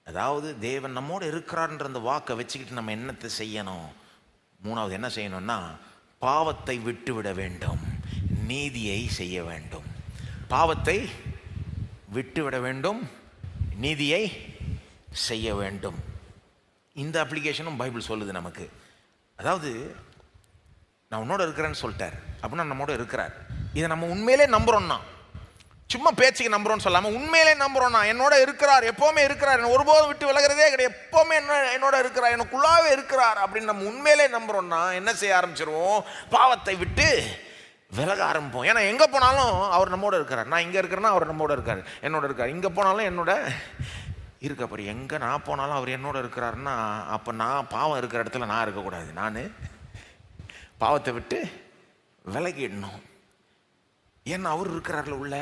அதாவது தேவன் நம்மோடு இருக்கிறார்ன்ற அந்த வாக்கை வச்சுக்கிட்டு நம்ம என்னத்தை செய்யணும்? மூணாவது என்ன செய்யணும்னா, பாவத்தை விட்டு விட வேண்டும், நீதியை செய்ய வேண்டும். பாவத்தை விட்டு விட வேண்டும், நீதியை செய்ய வேண்டும். இந்த அப்ளிகேஷனும் பைபிள் சொல்லுது நமக்கு. அதாவது நான் உன்னோட இருக்கிறேன்னு சொல்லிட்டார் அப்படின்னா நம்மோட இருக்கிறார். இதை நம்ம உண்மையிலே நம்புறோம்னா, சும்மா பேச்சுக்கு நம்புறோம்னு சொல்லாமல் உண்மையிலே நம்புறோம்னா, என்னோட இருக்கிறார், எப்போவுமே இருக்கிறார், என்ன ஒருபோதும் விட்டு விலகிறதே கிடையாது, எப்போவுமே என்னோட இருக்கிறார், எனக்குள்ளாவே இருக்கிறார் அப்படின்னு நம்ம உண்மையிலே நம்புறோம்னா என்ன செய்ய ஆரம்பிச்சிருவோம்? பாவத்தை விட்டு விலக ஆரம்பிப்போம். ஏன்னா எங்கே போனாலும் அவர் நம்மோட இருக்கிறார். நான் இங்கே இருக்கிறேன்னா அவர் நம்மோட இருக்கார், என்னோட இருக்கார். இங்கே போனாலும் என்னோட இருக்க. அப்புறம் எங்கே நான் போனாலும் அவர் என்னோட இருக்கிறாருன்னா, அப்போ நான் பாவம் இருக்கிற இடத்துல நான் இருக்கக்கூடாது. நான் பாவத்தை விட்டு விலகிடணும். ஏன்னா அவர் இருக்கிறார்ல உள்ள.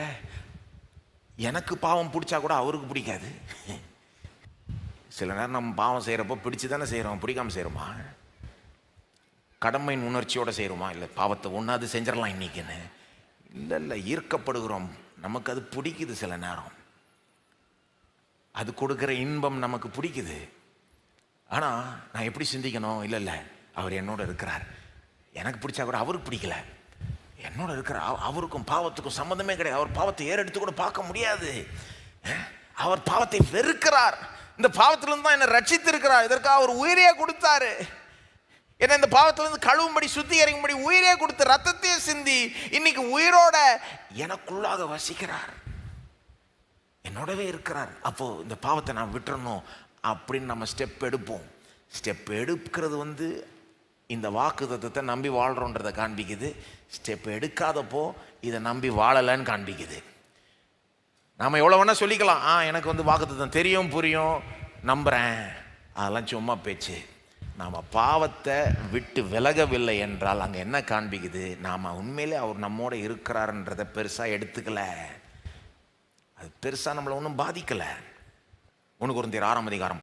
எனக்கு பாவம் பிடிச்சா கூட அவருக்கு பிடிக்காது. சில நேரம் நம்ம பாவம் செய்கிறப்போ பிடிச்சி தானே செய்கிறோம், பிடிக்காமல் செய்கிறோமா? கடமையின் உணர்ச்சியோடு செய்கிறோமா? இல்லை பாவத்தை ஒன்றாவது செஞ்சிடலாம் இன்னைக்குன்னு. இல்லை, ஈர்க்கப்படுகிறோம். நமக்கு அது பிடிக்குது. சில நேரம் அது கொடுக்குற இன்பம் நமக்கு பிடிக்குது. ஆனால் நான் எப்படி சிந்திக்கணும்? இல்லை, அவர் என்னோட இருக்கிறார், எனக்கு பிடிச்சா கூட அவருக்கு பிடிக்கல, என்னோட இருக்கிற அவருக்கும் பாவத்துக்கும் சம்மந்தமே கிடையாது. அவர் பாவத்தை ஏறெடுத்து கூட பார்க்க முடியாது. அவர் பாவத்தை வெறுக்கிறார். இந்த பாவத்திலிருந்து தான் என்னை ரட்சித்து இருக்கிறார். இதற்காக அவர் உயிரையே கொடுத்தாரு. ஏன்னா இந்த பாவத்திலிருந்து கழுவும்படி, சுத்திகரிக்கும்படி உயிரே கொடுத்து ரத்தத்தையே சிந்தி இன்னைக்கு உயிரோட எனக்குள்ளாக வசிக்கிறார், என்னோடவே இருக்கிறார். அப்போ இந்த பாவத்தை நான் விட்டுறணும் அப்படின்னு நம்ம ஸ்டெப் எடுப்போம். ஸ்டெப் எடுக்கிறது இந்த வாக்கு தத்துவத்தை நம்பி வாழ்கிறோன்றதை காண்பிக்குது. ஸ்டெப் எடுக்காதப்போ இதை நம்பி வாழலைன்னு காண்பிக்குது. நாம் எவ்வளோ வேணால் சொல்லிக்கலாம், எனக்கு வாக்கு தத்துவம் தெரியும், புரியும், நம்புகிறேன், அதெல்லாம் சும்மா பேச்சு. நாம் பாவத்தை விட்டு விலகவில்லை என்றால் அங்கே என்ன காண்பிக்குது? நாம் உண்மையிலே அவர் நம்மோட இருக்கிறாருன்றதை பெருசாக எடுத்துக்கல. அது பெருசாக நம்மளை ஒன்றும் பாதிக்கலை. 1 கொரிந்தியர் 6 அதிகாரம்